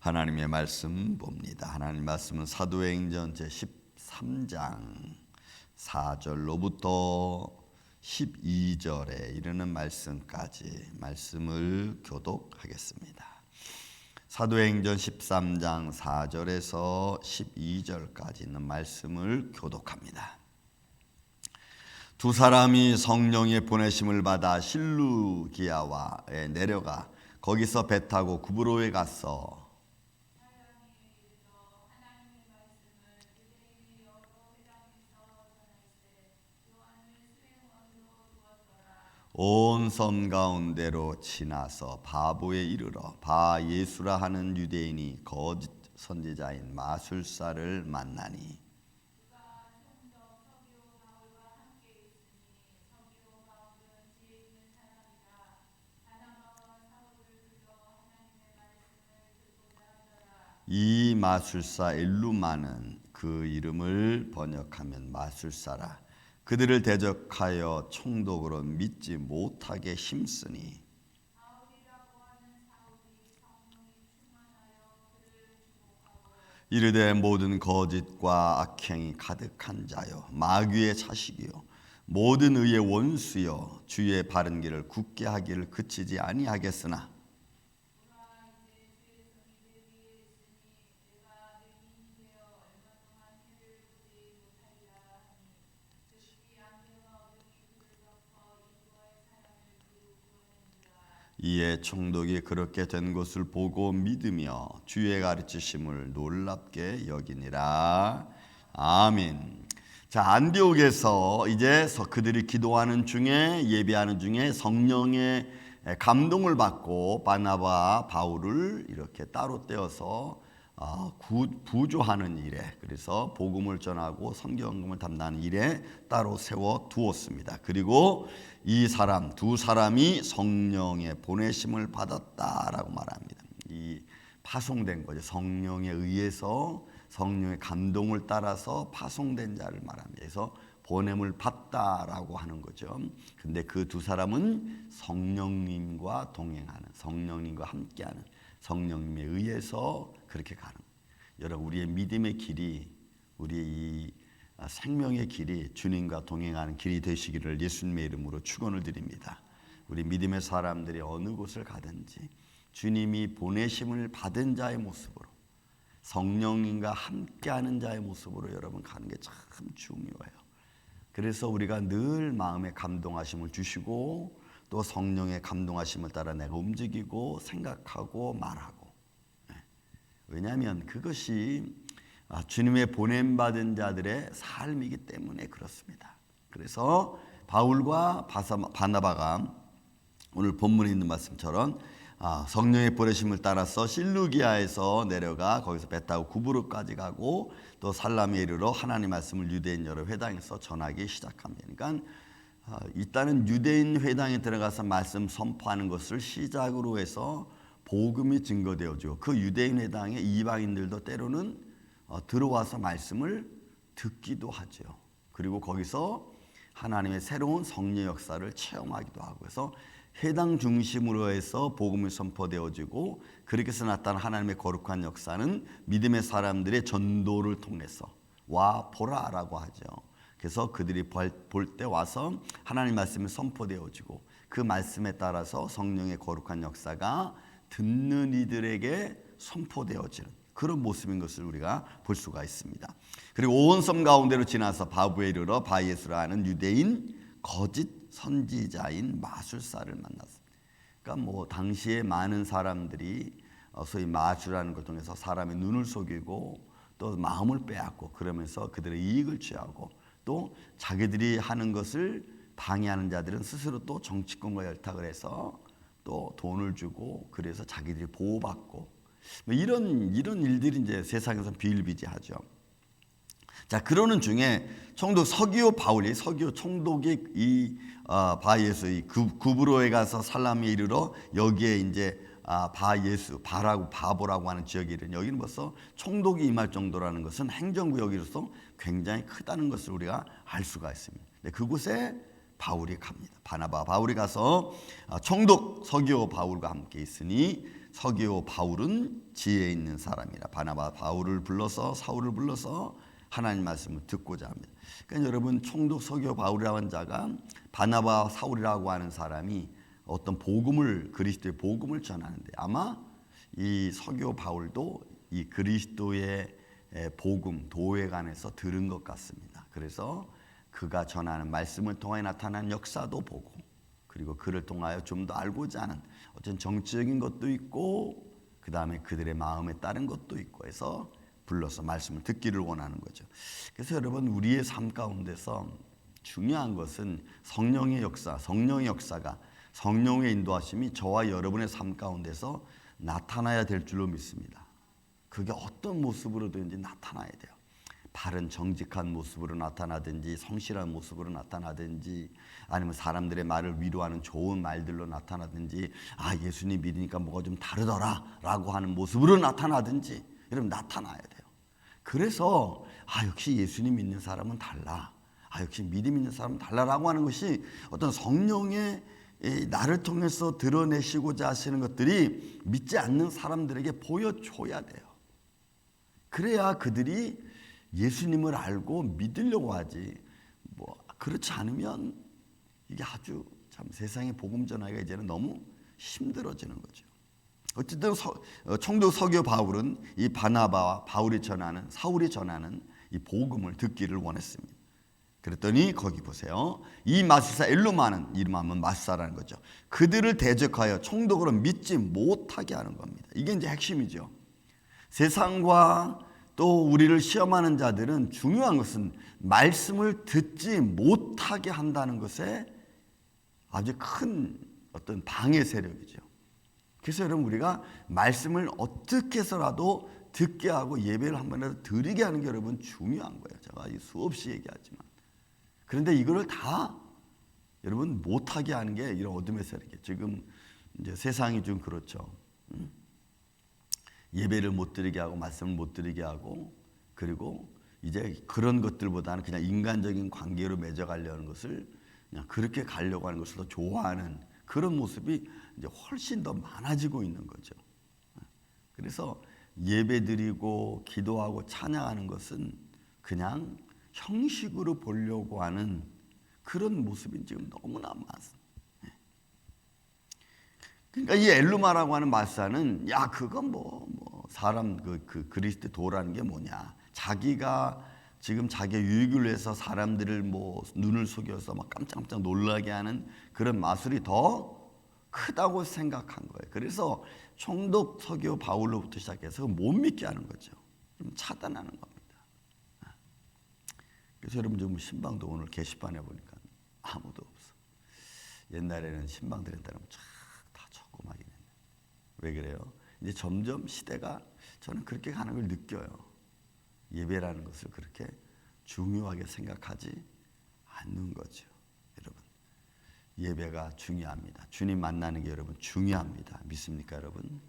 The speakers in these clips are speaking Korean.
하나님의 말씀 봅니다. 하나님 말씀은 사도행전 제13장 4절로부터 12절에 이르는 말씀까지 말씀을 교독하겠습니다. 사도행전 13장 4절에서 12절까지 있는 말씀을 교독합니다. 두 사람이 성령의 보내심을 받아 실루기아에 내려가 거기서 배 타고 구브로에 갔어. 온 섬 가운데로 지나서 바보에 이르러 바 예수라 하는 유대인이 거짓 선지자인 마술사를 만나니 이 마술사 엘루마는 그 이름을 번역하면 마술사라. 그들을 대적하여 총독으로 믿지 못하게 힘쓰니 이르되 모든 거짓과 악행이 가득한 자요 마귀의 자식이요 모든 의의 원수요 주의 바른 길을 굳게 하기를 그치지 아니하겠으나 이에 총독이 그렇게 된 것을 보고 믿으며 주의 가르치심을 놀랍게 여기니라. 아멘. 자, 안디옥에서 이제 그들이 기도하는 중에 예배하는 중에 성령의 감동을 받고 바나바 바울을 이렇게 따로 떼어서 부조하는 일에, 그래서 복음을 전하고 성경을 담당하는 일에 따로 세워 두었습니다. 그리고 이 사람 두 사람이 성령의 보내심을 받았다라고 말합니다. 이 파송된 거죠. 성령에 의해서 성령의 감동을 따라서 파송된 자를 말합니다. 그래서 보냄을 받다라고 하는 거죠. 근데 그 두 사람은 성령님과 동행하는, 성령님과 함께하는, 성령님에 의해서 그렇게 가는 거예요. 여러분, 우리의 믿음의 길이, 우리의 이 생명의 길이 주님과 동행하는 길이 되시기를 예수님의 이름으로 축원을 드립니다. 우리 믿음의 사람들이 어느 곳을 가든지 주님이 보내심을 받은 자의 모습으로, 성령님과 함께하는 자의 모습으로 여러분 가는 게 참 중요해요. 그래서 우리가 늘 마음에 감동하심을 주시고 또 성령의 감동하심을 따라 내가 움직이고 생각하고 말하고, 왜냐하면 그것이 주님의 보냄받은 자들의 삶이기 때문에 그렇습니다. 그래서 바울과 바나바가 오늘 본문에 있는 말씀처럼 성령의 보내심을 따라서 실루기아에서 내려가 거기서 배 타고 구브로까지 가고 또 살라미에 이르러 하나님 말씀을 유대인 여러 회당에서 전하기 시작합니다. 그러니까 일단은 유대인 회당에 들어가서 말씀 선포하는 것을 시작으로 해서 복음이 증거되어지고 그 유대인 회당에 이방인들도 때로는 들어와서 말씀을 듣기도 하죠. 그리고 거기서 하나님의 새로운 성령 역사를 체험하기도 하고 해서 회당 중심으로 해서 복음이 선포되어지고 그렇게 해서 나타난 하나님의 거룩한 역사는 믿음의 사람들의 전도를 통해서 와 보라라고 하죠. 그래서 그들이 볼 때 와서 하나님 말씀이 선포되어지고 그 말씀에 따라서 성령의 거룩한 역사가 듣는 이들에게 선포되어지는 그런 모습인 것을 우리가 볼 수가 있습니다. 그리고 온 섬 가운데로 지나서 바보에 이르러 바 예수라 하는 유대인 거짓 선지자인 마술사를 만났습니다. 그러니까 당시에 많은 사람들이 소위 마술하는 걸 통해서 사람의 눈을 속이고 또 마음을 빼앗고 그러면서 그들의 이익을 취하고 또 자기들이 하는 것을 방해하는 자들은 스스로 또 정치권과 열탁을 해서 또 돈을 주고 그래서 자기들이 보호받고 이런 일들이 이제 세상에서 비일비재하죠. 자, 그러는 중에 총독 서기오 바울이 서기오 총독이 이 바 예수 이 구브로에 가서 살라미에 이르러 여기에 이제 바 예수 바라고 바보라고 하는 지역이 이른 여기는 벌써 총독이 임할 정도라는 것은 행정구역으로서 굉장히 크다는 것을 우리가 알 수가 있습니다. 근데 그곳에 바울이 갑니다. 바나바 바울이 가서 총독 서기오 바울과 함께 있으니 서기오 바울은 지혜 있는 사람이라 바나바 바울을 불러서 사울을 불러서 하나님 말씀을 듣고자 합니다. 그러니까 여러분 총독 서기오 바울이라고 하는 자가 바나바 사울이라고 하는 사람이 어떤 복음을 그리스도의 복음을 전하는데 아마 이 서기오 바울도 이 그리스도의 복음 도회관에서 들은 것 같습니다. 그래서 그가 전하는 말씀을 통하여 나타난 역사도 보고 그리고 그를 통하여 좀 더 알고자 하는 어떤 정치적인 것도 있고 그 다음에 그들의 마음에 따른 것도 있고 해서 불러서 말씀을 듣기를 원하는 거죠. 그래서 여러분 우리의 삶 가운데서 중요한 것은 성령의 역사, 성령의 역사가 성령의 인도하심이 저와 여러분의 삶 가운데서 나타나야 될 줄로 믿습니다. 그게 어떤 모습으로든지 나타나야 돼요. 바른 정직한 모습으로 나타나든지 성실한 모습으로 나타나든지 아니면 사람들의 말을 위로하는 좋은 말들로 나타나든지 예수님 믿으니까 뭐가 좀 다르더라 라고 하는 모습으로 나타나든지 여러분 나타나야 돼요. 그래서 역시 예수님 믿는 사람은 달라, 역시 믿음 있는 사람은 달라라고 하는 것이 어떤 성령의 나를 통해서 드러내시고자 하시는 것들이 믿지 않는 사람들에게 보여줘야 돼요. 그래야 그들이 예수님을 알고 믿으려고 하지. 그렇지 않으면 이게 아주 참 세상의 복음 전하기가 이제는 너무 힘들어지는 거죠. 어쨌든 총독 서기오 바울은 이 바나바와 바울이 전하는 사울이 전하는 이 복음을 듣기를 원했습니다. 그랬더니 거기 보세요. 이 마술사 엘루마는 이름하면 마술사라는 거죠. 그들을 대적하여 총독으로 믿지 못하게 하는 겁니다. 이게 이제 핵심이죠. 세상과 또 우리를 시험하는 자들은 중요한 것은 말씀을 듣지 못하게 한다는 것에 아주 큰 어떤 방해 세력이죠. 그래서 여러분 우리가 말씀을 어떻게 해서라도 듣게 하고 예배를 한 번이라도 드리게 하는 게 여러분 중요한 거예요. 제가 수없이 얘기하지만 그런데 이거를 다 여러분 못하게 하는 게 이런 어둠의 세력이에요. 지금 이제 세상이 좀 그렇죠. 예배를 못 드리게 하고 말씀을 못 드리게 하고 그리고 이제 그런 것들보다는 그냥 인간적인 관계로 맺어가려는 것을 그냥 그렇게 가려고 하는 것을 더 좋아하는 그런 모습이 이제 훨씬 더 많아지고 있는 거죠. 그래서 예배 드리고 기도하고 찬양하는 것은 그냥 형식으로 보려고 하는 그런 모습이 지금 너무나 많습니다. 그러니까 이 엘루마라고 하는 마사는 그건 사람 그 그리스도 도라는 게 뭐냐? 자기가 지금 자기의 유익을 위해서 사람들을 눈을 속여서 막 깜짝깜짝 놀라게 하는 그런 마술이 더 크다고 생각한 거예요. 그래서 총독 서기오 바울로부터 시작해서 못 믿게 하는 거죠. 차단하는 겁니다. 그래서 여러분 지금 신방도 오늘 게시판에 보니까 아무도 없어. 옛날에는 신방 드린다면 다 조그마긴 했는데 왜 그래요? 이제 점점 시대가 저는 그렇게 가는 걸 느껴요. 예배라는 것을 그렇게 중요하게 생각하지 않는 거죠. 여러분 예배가 중요합니다. 주님 만나는 게 여러분 중요합니다. 믿습니까 여러분?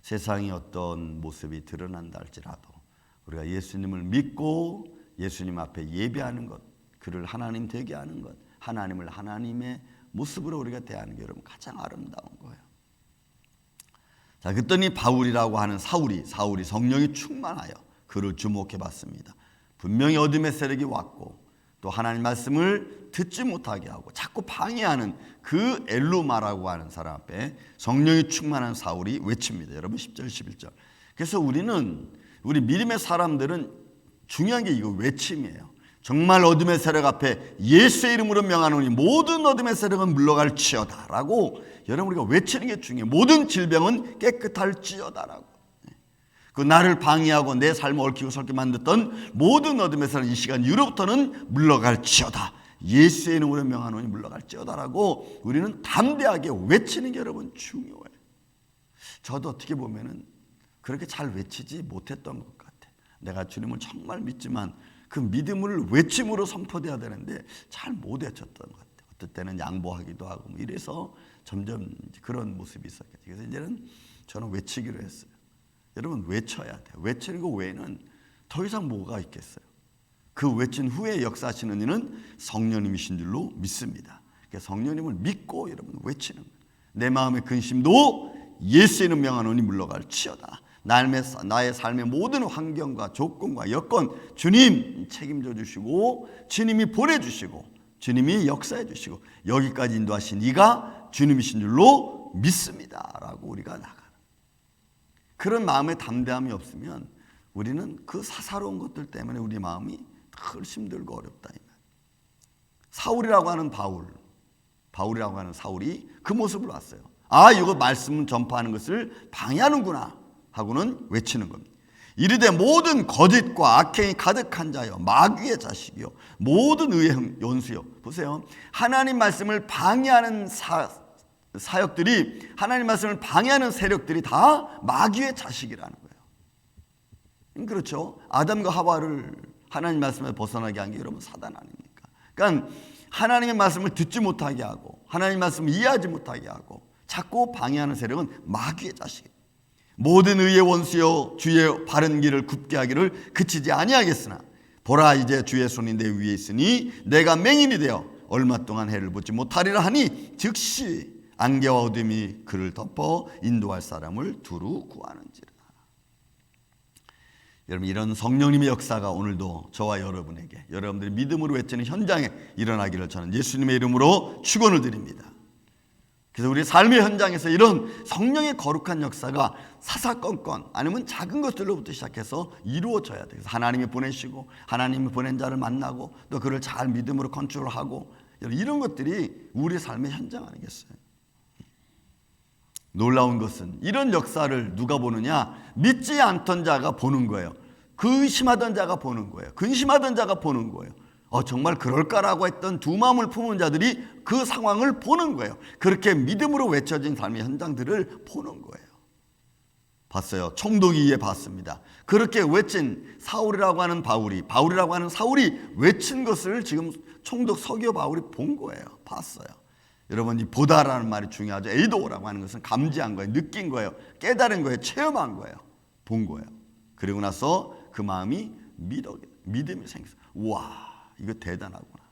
세상이 어떤 모습이 드러난다 할지라도 우리가 예수님을 믿고 예수님 앞에 예배하는 것, 그를 하나님 되게 하는 것, 하나님을 하나님의 모습으로 우리가 대하는 게 여러분 가장 아름다운 거예요. 자, 그랬더니 바울이라고 하는 사울이 성령이 충만하여 그를 주목해 봤습니다. 분명히 어둠의 세력이 왔고 또 하나님 말씀을 듣지 못하게 하고 자꾸 방해하는 그 엘루마라고 하는 사람 앞에 성령이 충만한 사울이 외칩니다. 여러분 10절 11절. 그래서 우리 믿음의 사람들은 중요한 게 이거 외침이에요. 정말 어둠의 세력 앞에 예수의 이름으로 명하노니 모든 어둠의 세력은 물러갈지어다 라고 여러분 우리가 외치는 게 중요해요. 모든 질병은 깨끗할지어다라고. 그 나를 방해하고 내 삶을 얽히고 설게 만들었던 모든 어둠의 세력은 이 시간 이후로부터는 물러갈지어다. 예수의 이름으로 명하노니 물러갈지어다라고 우리는 담대하게 외치는 게 여러분 중요해요. 저도 어떻게 보면은 그렇게 잘 외치지 못했던 것 같아요. 내가 주님을 정말 믿지만 그 믿음을 외침으로 선포돼야 되는데 잘 못 외쳤던 것 같아요. 어떨 때는 양보하기도 하고 이래서 점점 그런 모습이 있었겠죠. 그래서 이제는 저는 외치기로 했어요. 여러분 외쳐야 돼요. 외치는 거 외에는 더 이상 뭐가 있겠어요. 그 외친 후에 역사하시는 이는 성령님이신 줄로 믿습니다. 그러니까 성령님을 믿고 여러분 외치는 거예요. 내 마음의 근심도 예수의 이름 명하노니 물러갈지어다. 나의 삶의 모든 환경과 조건과 여건 주님 책임져 주시고 주님이 보내주시고 주님이 역사해 주시고 여기까지 인도하신 이가 주님이신 줄로 믿습니다 라고 우리가 나가는 그런 마음의 담대함이 없으면 우리는 그 사사로운 것들 때문에 우리 마음이 늘 힘들고 어렵다. 사울이라고 하는 바울이라고 하는 사울이 그 모습을 봤어요. 아, 이거 말씀 전파하는 것을 방해하는구나 하고는 외치는 겁니다. 이르되 모든 거짓과 악행이 가득한 자여 마귀의 자식이요 모든 의의 연수요. 보세요. 하나님 말씀을 방해하는 사역들이 하나님 말씀을 방해하는 세력들이 다 마귀의 자식이라는 거예요. 그렇죠. 아담과 하와를 하나님 말씀에 벗어나게 한 게 여러분 사단 아닙니까? 그러니까 하나님의 말씀을 듣지 못하게 하고 하나님의 말씀을 이해하지 못하게 하고 자꾸 방해하는 세력은 마귀의 자식이에요. 모든 의의 원수여 주의 바른 길을 굽게 하기를 그치지 아니하겠으나 보라 이제 주의 손이 내 위에 있으니 내가 맹인이 되어 얼마 동안 해를 보지 못하리라 하니 즉시 안개와 어둠이 그를 덮어 인도할 사람을 두루 구하는지라. 여러분 이런 성령님의 역사가 오늘도 저와 여러분에게 여러분들이 믿음으로 외치는 현장에 일어나기를 저는 예수님의 이름으로 축원을 드립니다. 그래서 우리 삶의 현장에서 이런 성령의 거룩한 역사가 사사건건 아니면 작은 것들로부터 시작해서 이루어져야 돼요. 그래서 하나님이 보내시고 하나님이 보낸 자를 만나고 또 그를 잘 믿음으로 컨트롤하고 이런 것들이 우리 삶의 현장 아니겠어요? 놀라운 것은 이런 역사를 누가 보느냐? 믿지 않던 자가 보는 거예요. 의심하던 자가 보는 거예요. 근심하던 자가 보는 거예요. 정말 그럴까라고 했던 두 마음을 품은 자들이 그 상황을 보는 거예요. 그렇게 믿음으로 외쳐진 삶의 현장들을 보는 거예요. 봤어요. 총독이에 봤습니다. 그렇게 외친 사울이라고 하는 바울이라고 하는 사울이 외친 것을 지금 총독 서기오 바울이 본 거예요. 봤어요. 여러분 이 보다라는 말이 중요하죠. 에이도라고 하는 것은 감지한 거예요. 느낀 거예요. 깨달은 거예요. 체험한 거예요. 본 거예요. 그리고 나서 그 마음이 믿음이 생겼어요. 와, 이거 대단하구나.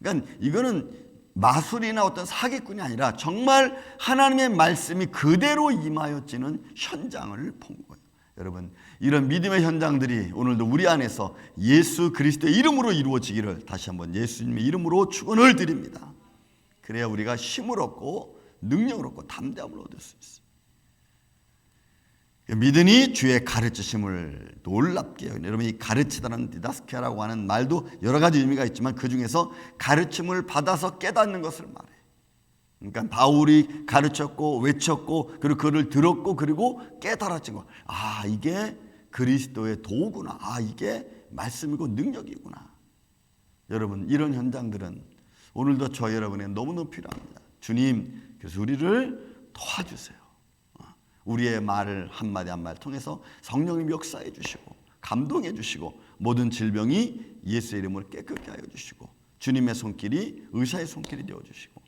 그러니까 이거는 마술이나 어떤 사기꾼이 아니라 정말 하나님의 말씀이 그대로 임하여지는 현장을 본 거예요. 여러분 이런 믿음의 현장들이 오늘도 우리 안에서 예수 그리스도의 이름으로 이루어지기를 다시 한번 예수님의 이름으로 축원을 드립니다. 그래야 우리가 힘을 얻고 능력을 얻고 담대함을 얻을 수 있어요. 믿으니 주의 가르치심을 놀랍게 해요. 여러분 이 가르치다는 디다스케라고 하는 말도 여러 가지 의미가 있지만 그 중에서 가르침을 받아서 깨닫는 것을 말해요. 그러니까 바울이 가르쳤고 외쳤고 그리고 그를 들었고 그리고 깨달아진 거. 아, 이게 그리스도의 도구나. 아, 이게 말씀이고 능력이구나. 여러분 이런 현장들은 오늘도 저 여러분에 너무너무 필요합니다. 주님 그래서 우리를 도와주세요. 우리의 말을 한마디 한마디 통해서 성령님 역사해 주시고 감동해 주시고 모든 질병이 예수의 이름으로 깨끗게 하여 주시고 주님의 손길이 의사의 손길이 되어 주시고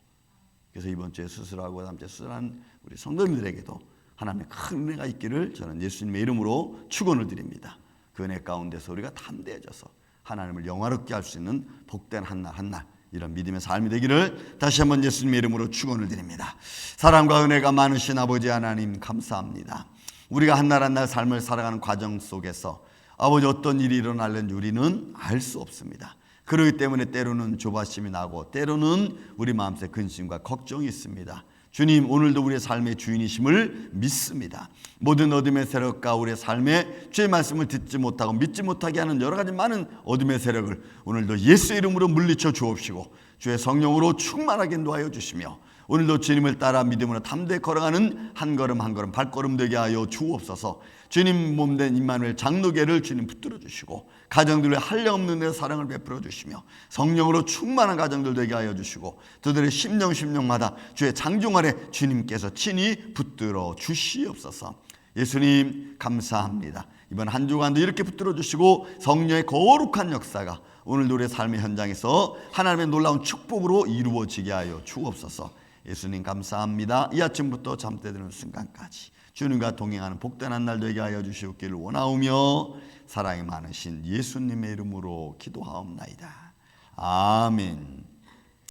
그래서 이번 주에 수술하고 다음 주에 수술한 우리 성도님들에게도 하나님의 큰 은혜가 있기를 저는 예수님의 이름으로 축원을 드립니다. 그 은혜 가운데서 우리가 담대해져서 하나님을 영화롭게 할 수 있는 복된 한날 한날 이런 믿음의 삶이 되기를 다시 한번 예수님의 이름으로 축원을 드립니다. 사랑과 은혜가 많으신 아버지 하나님 감사합니다. 우리가 한날 한날 삶을 살아가는 과정 속에서 아버지 어떤 일이 일어날는지 우리는 알 수 없습니다. 그렇기 때문에 때로는 조바심이 나고 때로는 우리 마음속에 근심과 걱정이 있습니다. 주님 오늘도 우리의 삶의 주인이심을 믿습니다. 모든 어둠의 세력과 우리의 삶에 주의 말씀을 듣지 못하고 믿지 못하게 하는 여러 가지 많은 어둠의 세력을 오늘도 예수의 이름으로 물리쳐 주옵시고 주의 성령으로 충만하게 인도하여 주시며 오늘도 주님을 따라 믿음으로 담대히 걸어가는 한 걸음 한 걸음 발걸음 되게 하여 주옵소서. 주님 몸된 임마누엘 장로계를 주님 붙들어 주시고 가정들의 한량없는 내 사랑을 베풀어 주시며 성령으로 충만한 가정들 되게 하여 주시고 그들의 심령마다 주의 장종 아래 주님께서 친히 붙들어 주시옵소서. 예수님 감사합니다. 이번 한 주간도 이렇게 붙들어 주시고 성령의 거룩한 역사가 오늘도 우리의 삶의 현장에서 하나님의 놀라운 축복으로 이루어지게 하여 주옵소서. 예수님 감사합니다. 이 아침부터 잠때 드는 순간까지 주님과 동행하는 복된 한 날 되게 하여 주시옵기를 원하오며 사랑이 많으신 예수님의 이름으로 기도하옵나이다. 아멘.